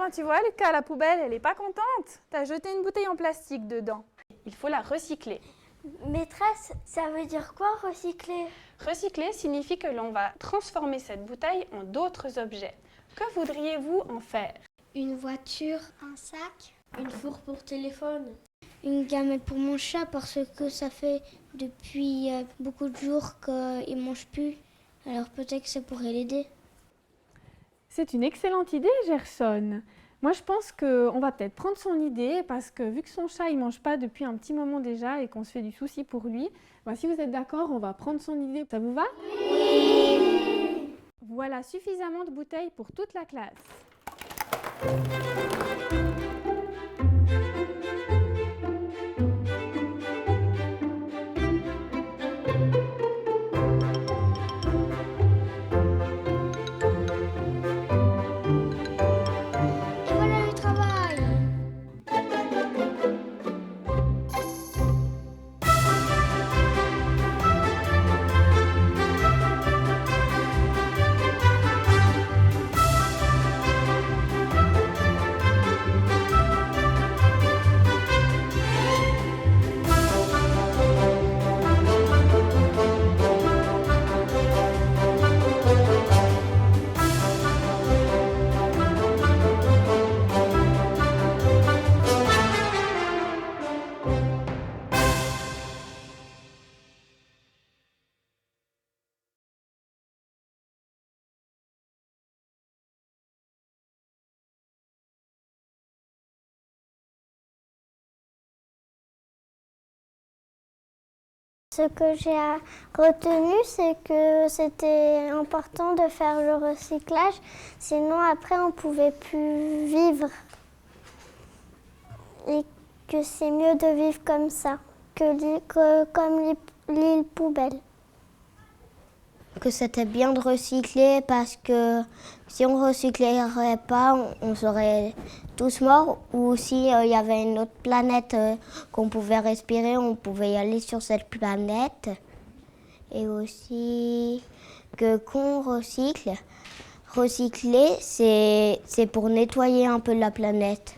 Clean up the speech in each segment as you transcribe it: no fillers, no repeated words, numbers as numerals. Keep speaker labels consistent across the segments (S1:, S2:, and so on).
S1: ben tu vois, Lucas, la poubelle, elle est pas contente. T'as jeté une bouteille en plastique dedans. Il faut la recycler.
S2: Maîtresse, ça veut dire quoi recycler?
S1: Recycler signifie que l'on va transformer cette bouteille en d'autres objets. Que voudriez-vous en faire?
S2: Une voiture,
S3: Un sac,
S2: une fourre pour téléphone,
S3: une gamelle pour mon chat parce que ça fait depuis beaucoup de jours qu'il ne mange plus. Alors peut-être que ça pourrait l'aider.
S1: C'est une excellente idée, Gerson. Moi, je pense qu'on va peut-être prendre son idée parce que vu que son chat ne mange pas depuis un petit moment déjà et qu'on se fait du souci pour lui, ben, si vous êtes d'accord, on va prendre son idée. Ça vous va? Oui! Voilà suffisamment de bouteilles pour toute la classe.
S3: Et voilà le travail! Ce que j'ai retenu, c'est que c'était important de faire le recyclage, sinon après on ne pouvait plus vivre. Et que c'est mieux de vivre comme ça, comme l'île poubelle. Que c'était bien de recycler parce que si on ne recyclerait pas, on serait tous morts. Ou s'il y avait une autre planète qu'on pouvait respirer, on pouvait y aller sur cette planète. Et aussi que qu'on recycler, c'est pour nettoyer un peu la planète.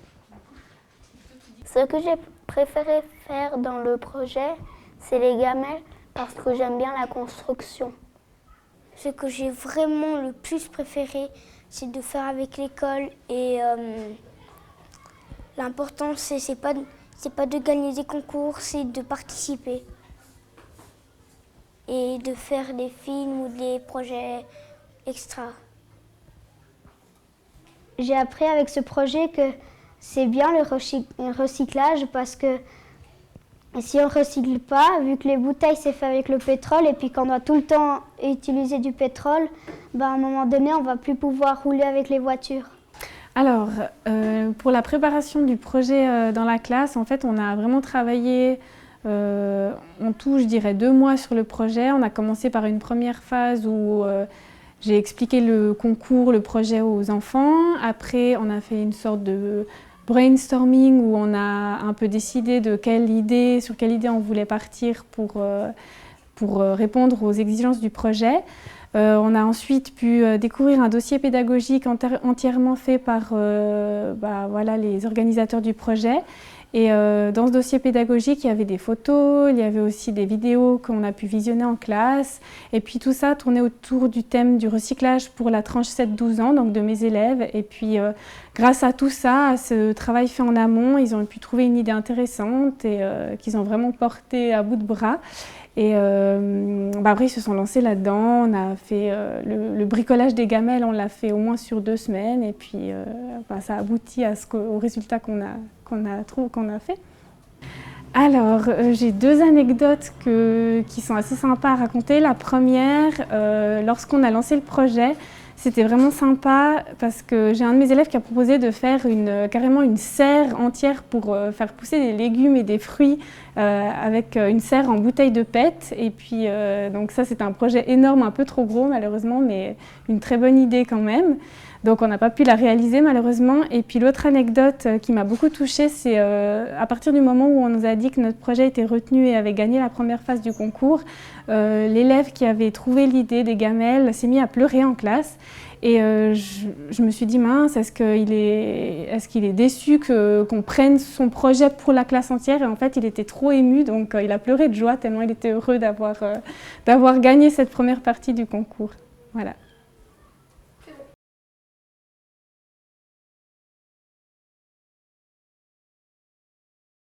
S2: Ce que j'ai préféré faire dans le projet, c'est les gamelles parce que j'aime bien la construction.
S3: Ce que j'ai vraiment le plus préféré, c'est de faire avec l'école. Et l'important, c'est pas de gagner des concours, c'est de participer. Et de faire des films ou des projets extra. J'ai appris avec ce projet que c'est bien le recyclage parce que si on ne recycle pas, vu que les bouteilles c'est fait avec le pétrole et puis qu'on doit tout le temps utiliser du pétrole, à un moment donné on ne va plus pouvoir rouler avec les voitures.
S1: Alors, pour la préparation du projet dans la classe, en fait, on a vraiment travaillé en tout, je dirais, 2 mois sur le projet. On a commencé par une première phase où j'ai expliqué le concours, le projet aux enfants. Après, on a fait une sorte de brainstorming où on a un peu décidé de sur quelle idée on voulait partir pour répondre aux exigences du projet. On a ensuite pu découvrir un dossier pédagogique entièrement fait par voilà, les organisateurs du projet. Et dans ce dossier pédagogique, il y avait des photos, il y avait aussi des vidéos qu'on a pu visionner en classe. Et puis tout ça tournait autour du thème du recyclage pour la tranche 7-12 ans, donc de mes élèves. Et puis grâce à tout ça, à ce travail fait en amont, ils ont pu trouver une idée intéressante et qu'ils ont vraiment porté à bout de bras. Et après, ils se sont lancés là-dedans. On a fait le bricolage des gamelles, on l'a fait au moins sur 2 semaines. Et puis, ça aboutit au résultat qu'on a fait. Alors, j'ai 2 anecdotes qui sont assez sympas à raconter. La première, lorsqu'on a lancé le projet, c'était vraiment sympa parce que j'ai un de mes élèves qui a proposé de faire carrément une serre entière pour faire pousser des légumes et des fruits avec une serre en bouteille de PET. Et puis, donc ça, c'était un projet énorme, un peu trop gros malheureusement, mais une très bonne idée quand même. Donc on n'a pas pu la réaliser malheureusement. Et puis l'autre anecdote qui m'a beaucoup touchée, c'est à partir du moment où on nous a dit que notre projet était retenu et avait gagné la première phase du concours, l'élève qui avait trouvé l'idée des gamelles s'est mis à pleurer en classe. Et je me suis dit, mince, est-ce qu'il est déçu qu'on prenne son projet pour la classe entière? Et en fait, il était trop ému, donc il a pleuré de joie tellement il était heureux d'avoir gagné cette première partie du concours. Voilà.